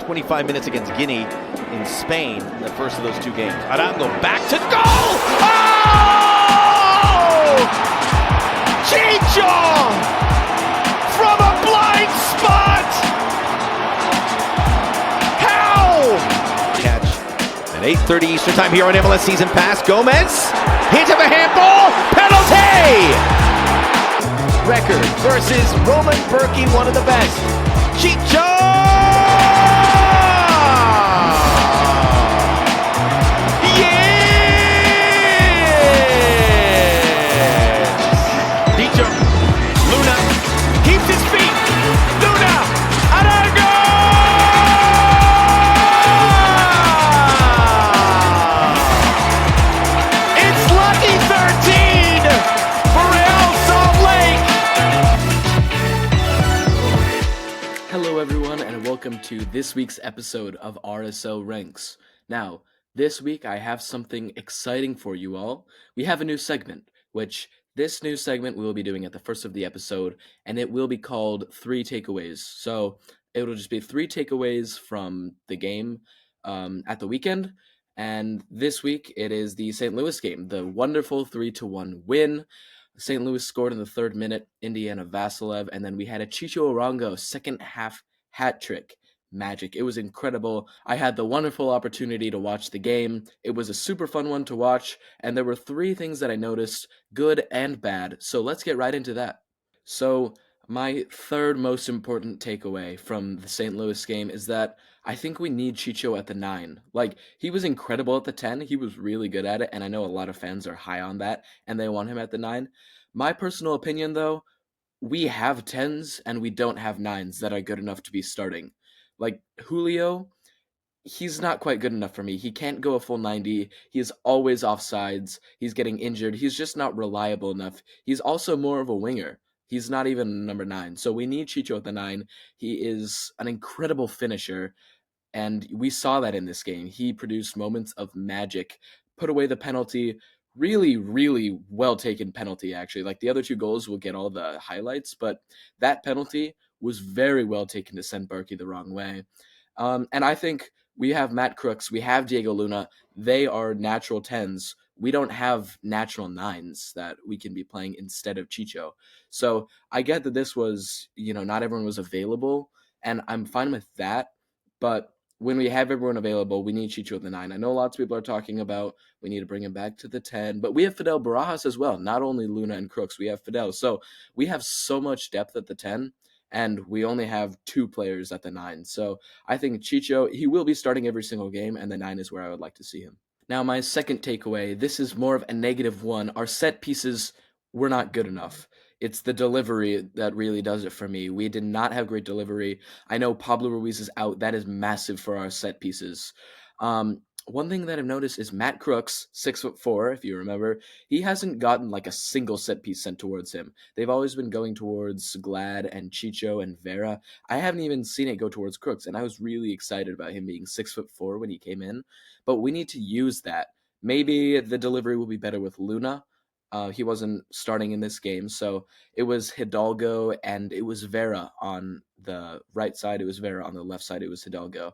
25 minutes against Guinea in Spain in the first of those two games. Arango back to goal! Oh! Chicho! From a blind spot! How? Catch at 8:30 Eastern Time here on MLS Season Pass. Gomez, hit of a handball, penalty! Record versus Roman Bürki, one of the best. Chicho! Luna keeps his feet. Luna, Arango! It's lucky 13 for Real Salt Lake. Hello everyone and welcome to this week's episode of RSL Ranks. Now, this week I have something exciting for you all. We have a new segment, which this new segment we will be doing at the first of the episode, and it will be called 3 Takeaways. So it will just be 3 takeaways from the game at the weekend. And this week it is the St. Louis game, the wonderful 3-1 win. St. Louis scored in the 3rd minute, Indiana Vassilev, and then we had a Chicho Arango second half hat trick. Magic. It was incredible. I had the wonderful opportunity to watch the game. It was a super fun one to watch, and there were 3 things that I noticed, good and bad. So let's get right into that. So my third most important takeaway from the St. Louis game is that I think we need Chicho at the 9. Like, he was incredible at the 10. He was really good at it, and I know a lot of fans are high on that, and they want him at the 9. My personal opinion, though, we have 10s and we don't have 9s that are good enough to be starting. Like, Julio, he's not quite good enough for me. He can't go a full 90. He's always offsides. He's getting injured. He's just not reliable enough. He's also more of a winger. He's not even number 9. So we need Chicho at the 9. He is an incredible finisher, and we saw that in this game. He produced moments of magic, put away the penalty. Really, really well taken penalty, actually. Like, the other 2 goals will get all the highlights, but that penalty was very well taken to send Bürki the wrong way. And I think we have Matt Crooks, we have Diego Luna. They are natural 10s. We don't have natural 9s that we can be playing instead of Chicho. So I get that this was, not everyone was available, and I'm fine with that. But when we have everyone available, we need Chicho at the 9. I know lots of people are talking about we need to bring him back to the 10, but we have Fidel Barajas as well. Not only Luna and Crooks, we have Fidel. So we have so much depth at the 10, and we only have 2 players at the 9. So I think Chicho, he will be starting every single game, and the 9 is where I would like to see him. Now, my second takeaway, this is more of a negative one. Our set pieces were not good enough. It's the delivery that really does it for me. We did not have great delivery. I know Pablo Ruiz is out. That is massive for our set pieces. One thing that I've noticed is Matt Crooks, 6'4", if you remember, he hasn't gotten like a single set piece sent towards him. They've always been going towards Glad and Chicho and Vera. I haven't even seen it go towards Crooks, and I was really excited about him being 6'4" when he came in. But we need to use that. Maybe the delivery will be better with Luna. He wasn't starting in this game, so it was Hidalgo and it was Vera on the right side. It was Vera on the left side. It was Hidalgo.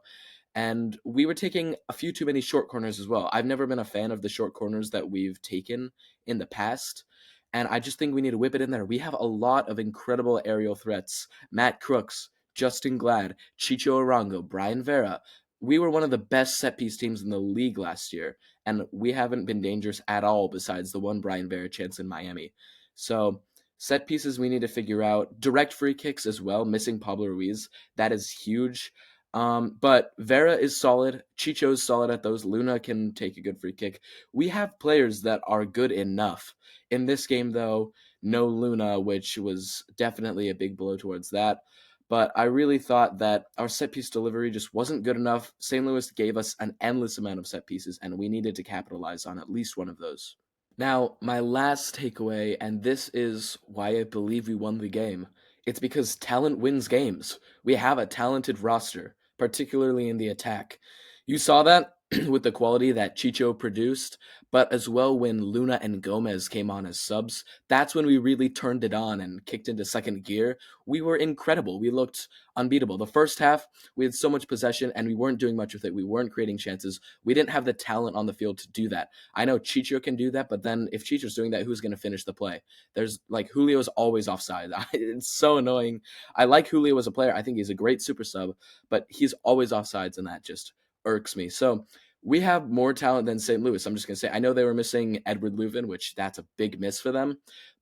And we were taking a few too many short corners as well. I've never been a fan of the short corners that we've taken in the past, and I just think we need to whip it in there. We have a lot of incredible aerial threats. Matt Crooks, Justin Glad, Chicho Arango, Brian Vera. We were one of the best set-piece teams in the league last year, and we haven't been dangerous at all besides the one Brian Vera chance in Miami. So set pieces we need to figure out. Direct free kicks as well, missing Pablo Ruiz. That is huge. But Vera is solid. Chicho is solid at those. Luna can take a good free kick. We have players that are good enough. In this game, though, no Luna, which was definitely a big blow towards that. But I really thought that our set-piece delivery just wasn't good enough. St. Louis gave us an endless amount of set pieces, and we needed to capitalize on at least one of those. Now, my last takeaway, and this is why I believe we won the game. It's because talent wins games. We have a talented roster, particularly in the attack. You saw that with the quality that Chicho produced, but as well when Luna and Gomez came on as subs, that's when we really turned it on and kicked into second gear. We were incredible. We looked unbeatable. The first half, we had so much possession and we weren't doing much with it. We weren't creating chances. We didn't have the talent on the field to do that. I know Chicho can do that, but then if Chicho's doing that, who's going to finish the play? There's like Julio's always offside. It's so annoying. I like Julio as a player. I think he's a great super sub, but he's always offsides, and that just irks me. So we have more talent than St. Louis. I'm just going to say, I know they were missing Edward Leuven, which that's a big miss for them,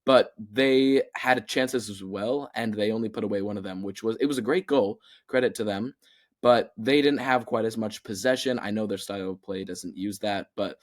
but they had chances as well, and they only put away one of them, it was a great goal, credit to them, but they didn't have quite as much possession. I know their style of play doesn't use that, but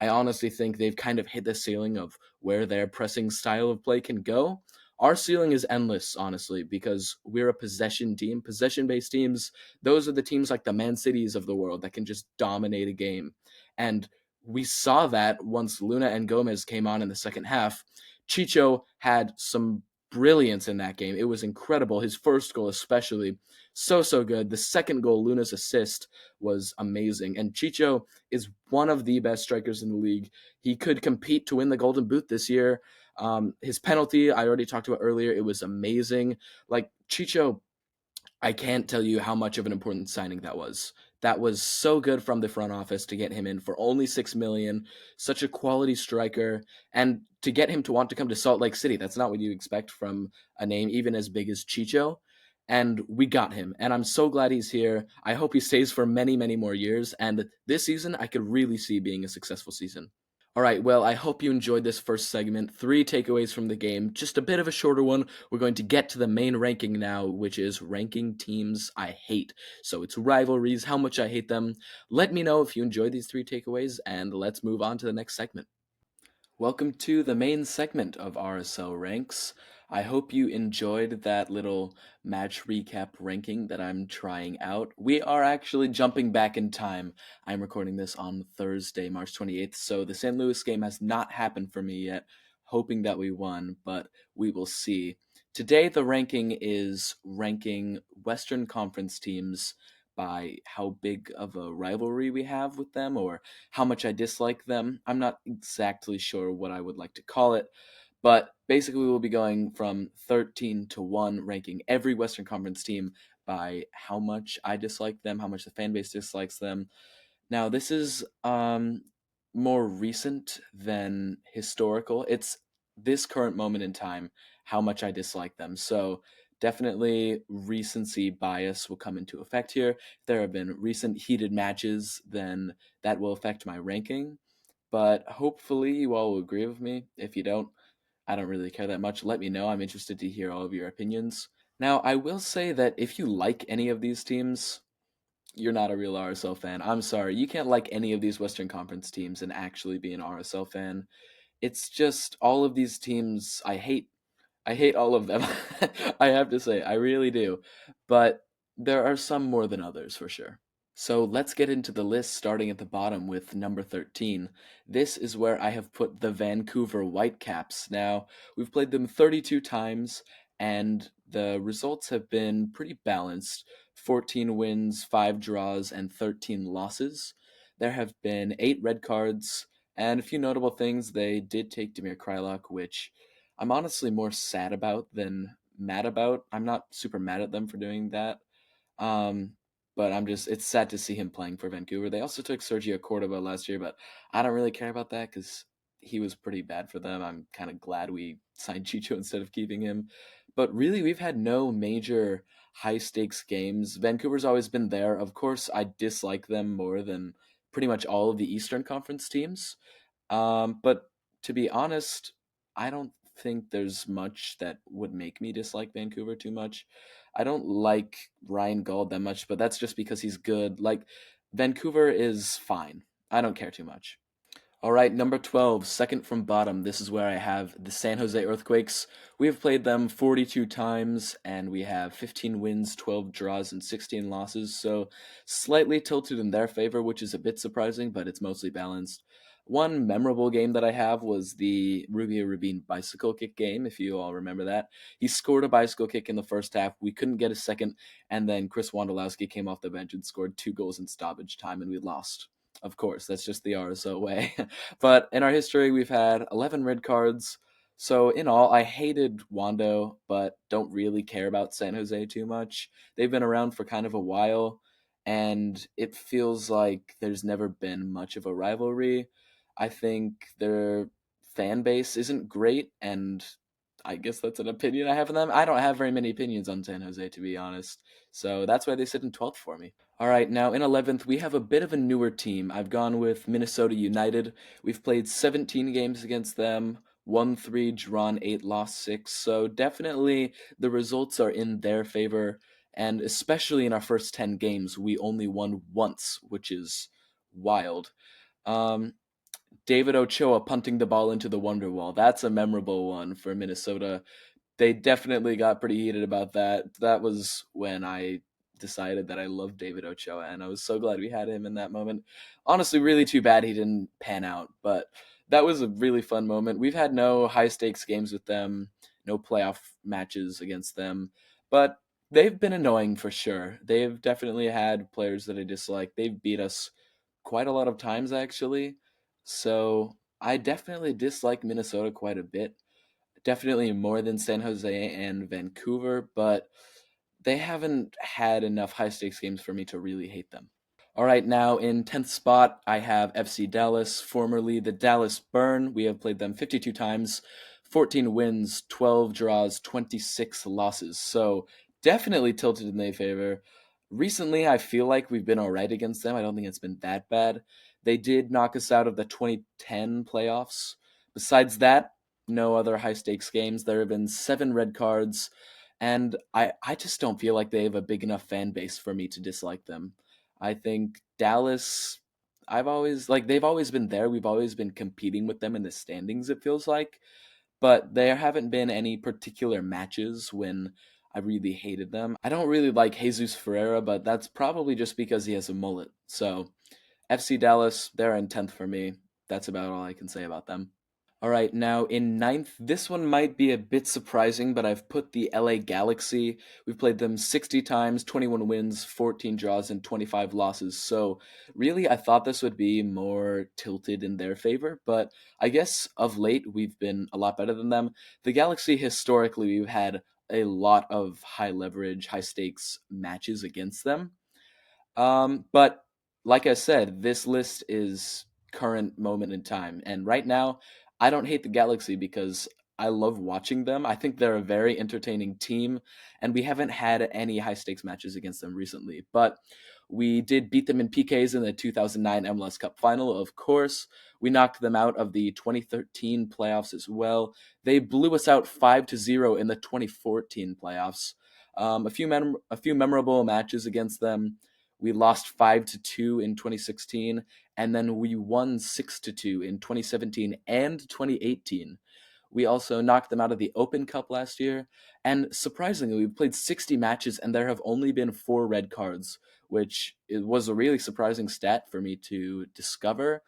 I honestly think they've kind of hit the ceiling of where their pressing style of play can go. Our ceiling is endless, honestly, because we're a possession team. Possession based teams, those are the teams like the Man Cities of the world that can just dominate a game. And we saw that once Luna and Gomez came on in the second half. Chicho had some brilliance in that game. It was incredible. His first goal, especially, so good. The second goal, Luna's assist, was amazing. And Chicho is one of the best strikers in the league. He could compete to win the Golden Boot this year. His penalty, I already talked about earlier, it was amazing. Like Chicho, I can't tell you how much of an important signing that was. That was so good from the front office to get him in for only 6 million, such a quality striker, and to get him to want to come to Salt Lake City. That's not what you expect from a name even as big as Chicho. And we got him, and I'm so glad he's here. I hope he stays for many, many more years. And this season, I could really see being a successful season. All right, well, I hope you enjoyed this first segment. 3 takeaways from the game, just a bit of a shorter one. We're going to get to the main ranking now, which is ranking teams I hate. So it's rivalries, how much I hate them. Let me know if you enjoyed these 3 takeaways, and let's move on to the next segment. Welcome to the main segment of RSL Ranks. I hope you enjoyed that little match recap ranking that I'm trying out. We are actually jumping back in time. I'm recording this on Thursday, March 28th, so the St. Louis game has not happened for me yet, hoping that we won, but we will see. Today, the ranking is ranking Western Conference teams by how big of a rivalry we have with them or how much I dislike them. I'm not exactly sure what I would like to call it, but basically we'll be going from 13 to 1, ranking every Western Conference team by how much I dislike them, how much the fan base dislikes them. Now, this is more recent than historical. It's this current moment in time, how much I dislike them. So definitely recency bias will come into effect here. If there have been recent heated matches, then that will affect my ranking. But hopefully you all will agree with me. If you don't, I don't really care that much. Let me know. I'm interested to hear all of your opinions. Now, I will say that if you like any of these teams, you're not a real RSL fan. I'm sorry. You can't like any of these Western Conference teams and actually be an RSL fan. It's just all of these teams I hate. I hate all of them. I have to say, I really do. But there are some more than others for sure. So let's get into the list starting at the bottom with number 13. This is where I have put the Vancouver Whitecaps. Now, we've played them 32 times, and the results have been pretty balanced 14 wins, 5 draws, and 13 losses. There have been 8 red cards, and a few notable things. They did take Damir Kreilach, which I'm honestly more sad about than mad about. I'm not super mad at them for doing that. Um, but it's sad to see him playing for Vancouver. They also took Sergio Cordova last year, but I don't really care about that because he was pretty bad for them. I'm kind of glad we signed Chicho instead of keeping him. But really, we've had no major high stakes games. Vancouver's always been there. Of course, I dislike them more than pretty much all of the Eastern Conference teams. But to be honest, I don't think there's much that would make me dislike Vancouver too much. I don't like Ryan Gauld that much, but that's just because he's good. Like, Vancouver is fine. I don't care too much. All right, number 12, second from bottom. This is where I have the San Jose Earthquakes. We have played them 42 times, and we have 15 wins, 12 draws, and 16 losses. So slightly tilted in their favor, which is a bit surprising, but it's mostly balanced. One memorable game that I have was the Rubio Rubin bicycle kick game, if you all remember that. He scored a bicycle kick in the first half. We couldn't get a second, and then Chris Wondolowski came off the bench and scored 2 goals in stoppage time, and we lost. Of course, that's just the RSO way. But in our history, we've had 11 red cards. So in all, I hated Wando, but don't really care about San Jose too much. They've been around for kind of a while, and it feels like there's never been much of a rivalry. I think their fan base isn't great, and I guess that's an opinion I have on them. I don't have very many opinions on San Jose, to be honest. So that's why they sit in 12th for me. All right, now in 11th, we have a bit of a newer team. I've gone with Minnesota United. We've played 17 games against them, won 3, drawn 8, lost 6. So definitely the results are in their favor. And especially in our first 10 games, we only won once, which is wild. Um, David Ochoa punting the ball into the Wonder Wall. That's a memorable one for Minnesota. They definitely got pretty heated about that. That was when I decided that I loved David Ochoa, and I was so glad we had him in that moment. Honestly, really too bad he didn't pan out, but that was a really fun moment. We've had no high stakes games with them, no playoff matches against them, but they've been annoying for sure. They've definitely had players that I dislike. They've beat us quite a lot of times, actually. So I definitely dislike Minnesota quite a bit, definitely more than San Jose and Vancouver, but they haven't had enough high stakes games for me to really hate them. All right, now in 10th spot, I have FC Dallas, formerly the Dallas Burn. We have played them 52 times, 14 wins, 12 draws, 26 losses. So definitely tilted in their favor. Recently, I feel like we've been all right against them. I don't think it's been that bad. They did knock us out of the 2010 playoffs. Besides that, no other high stakes games. There have been 7 red cards, and I just don't feel like they have a big enough fan base for me to dislike them. I think Dallas, I've always like they've always been there. We've always been competing with them in the standings, it feels like. But there haven't been any particular matches when I really hated them. I don't really like Jesus Ferreira, but that's probably just because he has a mullet. So FC Dallas, they're in 10th for me. That's about all I can say about them. All right, now in ninth, this one might be a bit surprising, but I've put the LA Galaxy. We've played them 60 times, 21 wins, 14 draws, and 25 losses. So, really, I thought this would be more tilted in their favor, but I guess of late we've been a lot better than them. The Galaxy, historically, we've had a lot of high leverage, high stakes matches against them. But like I said, this list is current moment in time. And right now, I don't hate the Galaxy because I love watching them. I think they're a very entertaining team, and we haven't had any high stakes matches against them recently. But we did beat them in PKs in the 2009 MLS Cup final, of course. We knocked them out of the 2013 playoffs as well. They blew us out 5-0 in the 2014 playoffs. A few memorable matches against them. We lost 5-2 in 2016, and then we won 6-2 in 2017 and 2018. We also knocked them out of the Open Cup last year, and surprisingly, we played 60 matches and there have only been 4 red cards, which was a really surprising stat for me to discover.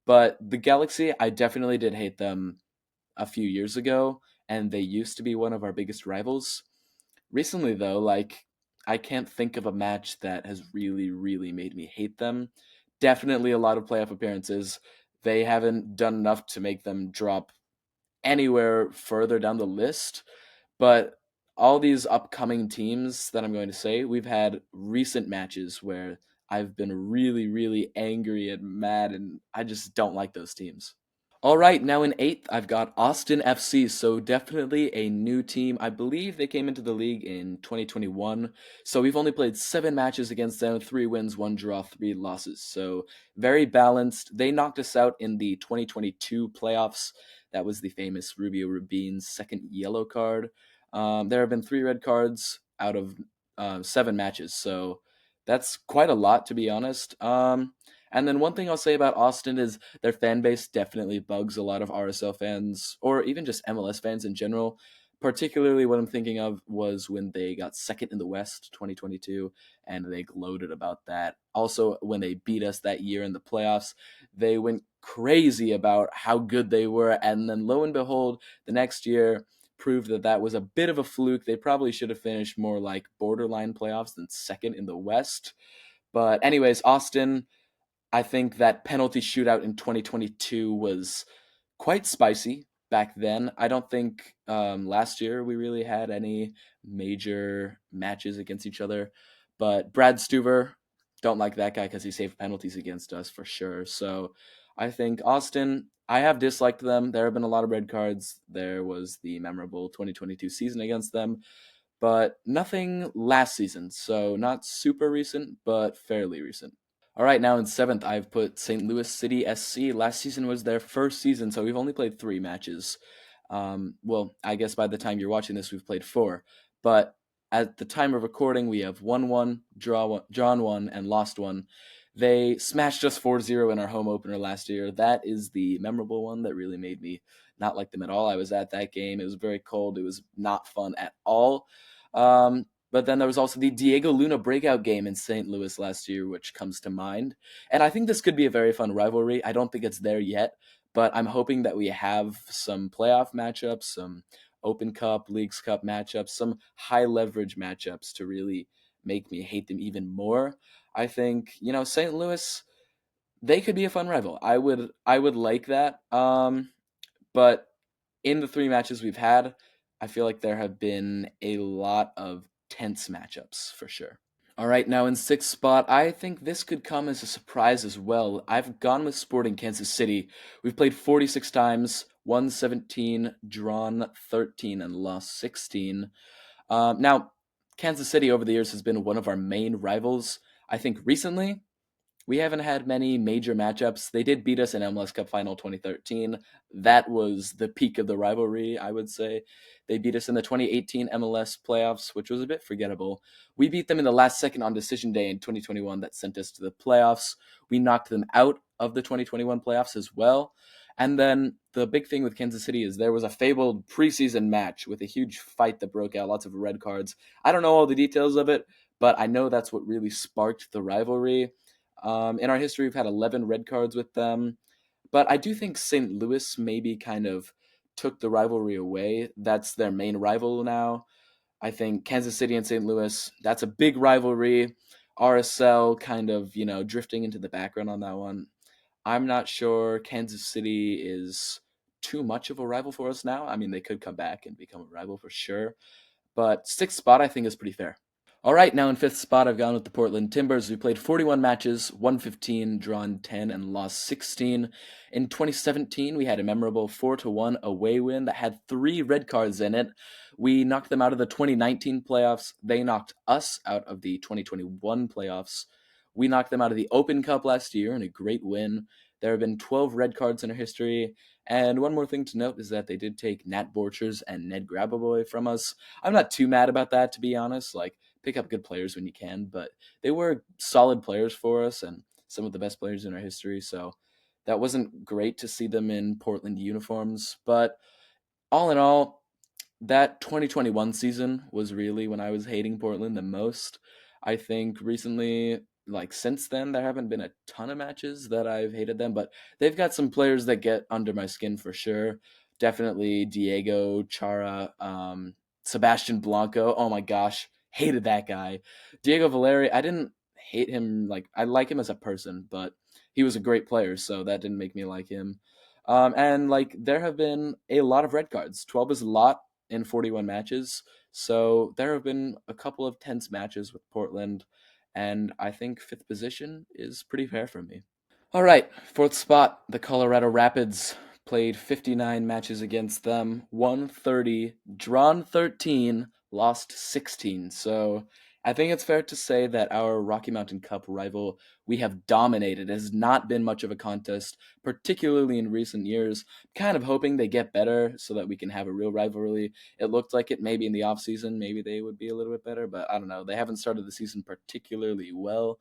But the Galaxy, I definitely did hate them a few years ago, and they used to be one of our biggest rivals. Recently, though, like, I can't think of a match that has really, really made me hate them. Definitely a lot of playoff appearances. They haven't done enough to make them drop anywhere further down the list. But all these upcoming teams that I'm going to say, we've had recent matches where I've been really, really angry and mad, and I just don't like those teams. All right, now in eighth, I've got Austin FC. So definitely a new team. I believe they came into the league in 2021. So we've only played 7 matches against them, 3 wins, 1 draw, 3 losses. So very balanced. They knocked us out in the 2022 playoffs. That was the famous Rubio Rubin's second yellow card. There have been 3 red cards out of 7 matches. So that's quite a lot, to be honest. And then one thing I'll say about Austin is their fan base definitely bugs a lot of RSL fans, or even just MLS fans in general. Particularly, what I'm thinking of was when they got second in the West 2022, and they gloated about that. Also, when they beat us that year in the playoffs, they went crazy about how good they were, and then lo and behold, the next year proved that that was a bit of a fluke. They probably should have finished more like borderline playoffs than second in the West. But anyways, Austin, I think that penalty shootout in 2022 was quite spicy back then. I don't think last year we really had any major matches against each other, but Brad Stuver, don't like that guy because he saved penalties against us for sure. So I think Austin, I have disliked them. There have been a lot of red cards. There was the memorable 2022 season against them, but nothing last season. So not super recent, but fairly recent. All right, now in seventh, I've put St. Louis City SC. Last season was their first season, so we've only played 3 matches. Well, I guess by the time you're watching this, we've played 4. But at the time of recording, we have won one, drawn one, and lost one. They smashed us 4-0 in our home opener last year. That is the memorable one that really made me not like them at all. I was at that game. It was very cold. It was not fun at all. But then there was also the Diego Luna breakout game in St. Louis last year, which comes to mind. And I think this could be a very fun rivalry. I don't think it's there yet, but I'm hoping that we have some playoff matchups, some Open Cup, Leagues Cup matchups, some high leverage matchups to really make me hate them even more. I think, St. Louis, they could be a fun rival. I would like that. But in the 3 matches we've had, I feel like there have been a lot of tense matchups for sure. All right, now in sixth spot, I think this could come as a surprise as well. I've gone with Sporting Kansas City. We've played 46 times, won 17, drawn 13, and lost 16. Now, Kansas City over the years has been one of our main rivals. I think recently we haven't had many major matchups. They did beat us in MLS Cup Final 2013. That was the peak of the rivalry, I would say. They beat us in the 2018 MLS playoffs, which was a bit forgettable. We beat them in the last second on decision day in 2021 that sent us to the playoffs. We knocked them out of the 2021 playoffs as well. And then the big thing with Kansas City is there was a fabled preseason match with a huge fight that broke out, lots of red cards. I don't know all the details of it, but I know that's what really sparked the rivalry. In our history, we've had 11 red cards with them. But I do think St. Louis maybe kind of took the rivalry away. That's their main rival now. I think Kansas City and St. Louis, that's a big rivalry. RSL kind of, drifting into the background on that one. I'm not sure Kansas City is too much of a rival for us now. I mean, they could come back and become a rival for sure. But sixth spot, I think, is pretty fair. All right, now in fifth spot, I've gone with the Portland Timbers. We played 41 matches, won 15, drawn 10, and lost 16. In 2017, we had a memorable 4-1 away win that had 3 red cards in it. We knocked them out of the 2019 playoffs. They knocked us out of the 2021 playoffs. We knocked them out of the Open Cup last year in a great win. There have been 12 red cards in our history. And one more thing to note is that they did take Nat Borchers and Ned Grabovoy from us. I'm not too mad about that, to be honest. Pick up good players when you can, but they were solid players for us and some of the best players in our history. So that wasn't great to see them in Portland uniforms. But all in all, that 2021 season was really when I was hating Portland the most. I think recently, since then, there haven't been a ton of matches that I've hated them, but they've got some players that get under my skin for sure. Definitely Diego Chara, Sebastian Blanco. Oh my gosh, hated that guy. Diego Valeri, I didn't hate him. I like him as a person, but he was a great player, so that didn't make me like him. And there have been a lot of red cards. 12 is a lot in 41 matches. So there have been a couple of tense matches with Portland, and I think fifth position is pretty fair for me. All right, fourth spot, the Colorado Rapids. Played 59 matches against them, won 30, drawn 13, lost 16. So I think it's fair to say that our Rocky Mountain Cup rival we have dominated. It has not been much of a contest, particularly in recent years. Kind of hoping they get better so that we can have a real rivalry. It looked like it maybe in the offseason, maybe they would be a little bit better, but I don't know. They haven't started the season particularly well.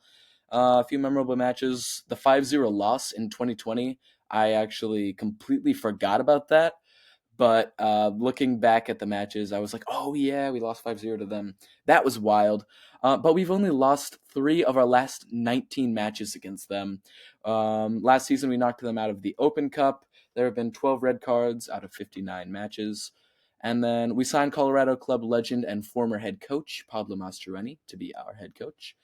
A few memorable matches. The 5-0 loss in 2020, I actually completely forgot about that. But looking back at the matches, I was like, oh, yeah, we lost 5-0 to them. That was wild. But we've only lost 3 of our last 19 matches against them. Last season, we knocked them out of the Open Cup. There have been 12 red cards out of 59 matches. And then we signed Colorado club legend and former head coach Pablo Mastroeni to be our head coach.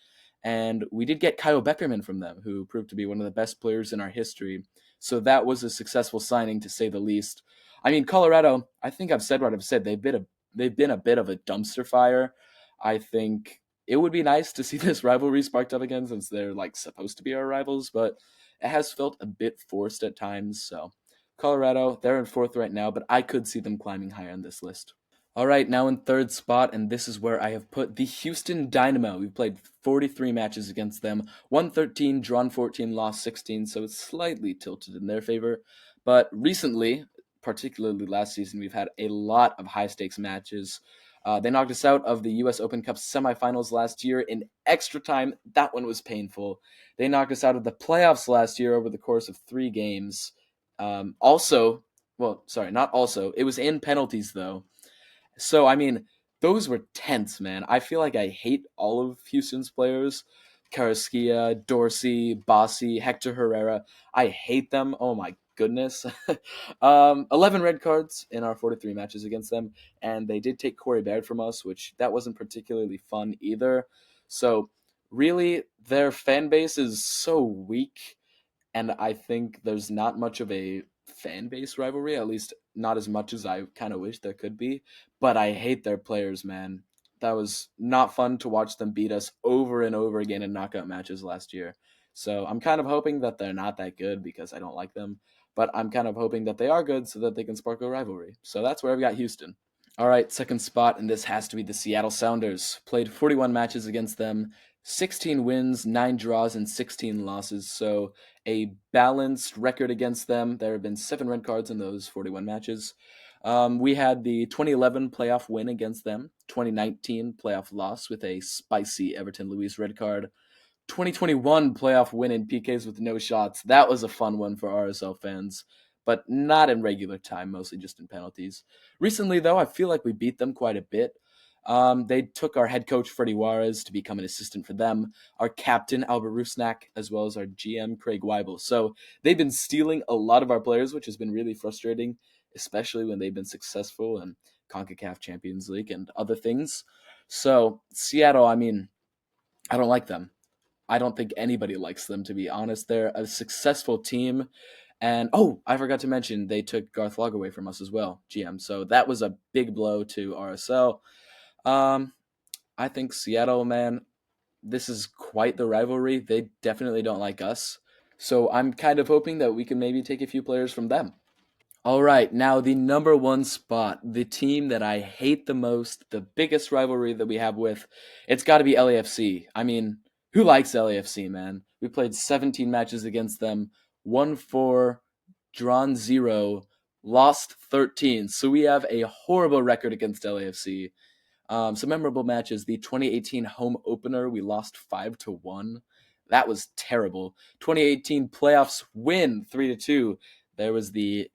And we did get Kyle Beckerman from them, who proved to be one of the best players in our history. So that was a successful signing, to say the least. I mean, Colorado, I think I've said what I've said. They've been a bit of a dumpster fire. I think it would be nice to see this rivalry sparked up again, since they're like supposed to be our rivals, but it has felt a bit forced at times. So Colorado, they're in fourth right now, but I could see them climbing higher on this list. All right, now in third spot, and this is where I have put the Houston Dynamo. We've played 43 matches against them, won 13, drawn 14, lost 16, so it's slightly tilted in their favor. But recently, particularly last season, we've had a lot of high stakes matches. They knocked us out of the U.S. Open Cup semifinals last year in extra time. That one was painful. They knocked us out of the playoffs last year over the course of 3 games. It was in penalties, though. So, I mean, those were tense, man. I feel like I hate all of Houston's players. Carrasquilla, Dorsey, Bossy, Hector Herrera. I hate them. Oh my goodness. 11 red cards in our 43 matches against them, and they did take Corey Baird from us, which that wasn't particularly fun either. So, really, their fan base is so weak, and I think there's not much of a fan base rivalry, at least not as much as I kind of wish there could be. But I hate their players, man. That was not fun to watch them beat us over and over again in knockout matches last year. So I'm kind of hoping that they're not that good because I don't like them. But I'm kind of hoping that they are good so that they can spark a rivalry. So that's where I've got Houston. All right, second spot, and this has to be the Seattle Sounders. Played 41 matches against them, 16 wins, 9 draws, and 16 losses. So a balanced record against them. There have been 7 red cards in those 41 matches. We had the 2011 playoff win against them, 2019 playoff loss with a spicy Everton Luis red card, 2021 playoff win in PKs with no shots. That was a fun one for RSL fans, but not in regular time, mostly just in penalties. Recently, though, I feel like we beat them quite a bit. They took our head coach, Freddie Juarez, to become an assistant for them, our captain, Albert Rusnak, as well as our GM, Craig Weibel. So they've been stealing a lot of our players, which has been really frustrating, especially when they've been successful in CONCACAF Champions League and other things. So Seattle, I mean, I don't like them. I don't think anybody likes them, to be honest. They're a successful team. And, I forgot to mention, they took Garth Log away from us as well, GM. So that was a big blow to RSL. I think Seattle, man, this is quite the rivalry. They definitely don't like us. So I'm kind of hoping that we can maybe take a few players from them. All right, now the number 1 spot, the team that I hate the most, the biggest rivalry that we have with, it's got to be LAFC. I mean, who likes LAFC, man? We played 17 matches against them, won 4, drawn 0, lost 13. So we have a horrible record against LAFC. Some memorable matches. The 2018 home opener, we lost 5-1. That was terrible. 2018 playoffs win 3-2. There was the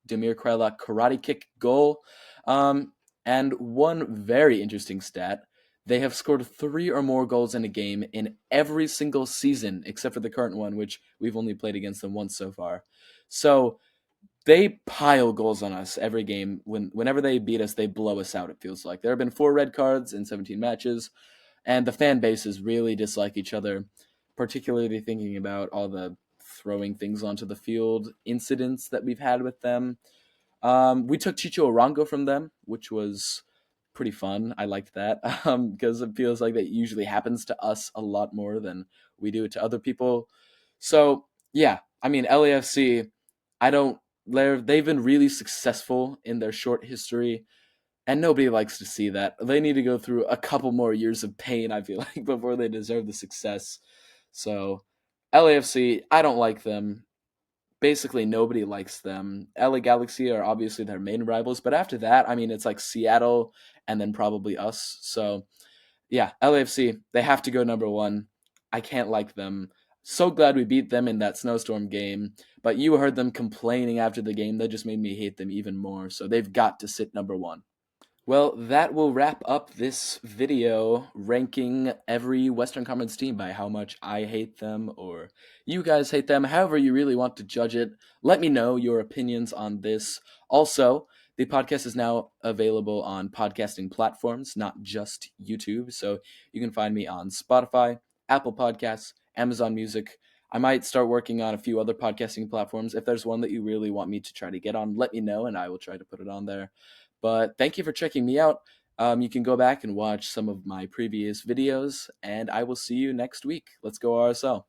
Damir Kreilach karate kick goal. And one very interesting stat. They have scored 3 or more goals in a game in every single season, except for the current one, which we've only played against them once so far. So they pile goals on us every game. Whenever they beat us, they blow us out, it feels like. There have been 4 red cards in 17 matches, and the fan bases really dislike each other, particularly thinking about all the throwing things onto the field incidents that we've had with them. We took Chicho Arango from them, which was pretty fun. I liked that because it feels like that usually happens to us a lot more than we do it to other people. So, yeah, I mean, LAFC, they've been really successful in their short history, and nobody likes to see that. They need to go through a couple more years of pain, I feel like, before they deserve the success. So, LAFC, I don't like them. Basically, nobody likes them. LA Galaxy are obviously their main rivals, but after that, I mean, it's like Seattle and then probably us. So, yeah, LAFC, they have to go number 1. I can't like them. So glad we beat them in that snowstorm game, but you heard them complaining after the game. That just made me hate them even more. So they've got to sit number 1. Well, that will wrap up this video ranking every Western Conference team by how much I hate them or you guys hate them, however you really want to judge it. Let me know your opinions on this. Also, the podcast is now available on podcasting platforms, not just YouTube. So you can find me on Spotify, Apple Podcasts, Amazon Music. I might start working on a few other podcasting platforms. If there's one that you really want me to try to get on, let me know and I will try to put it on there. But thank you for checking me out. You can go back and watch some of my previous videos, and I will see you next week. Let's go RSL.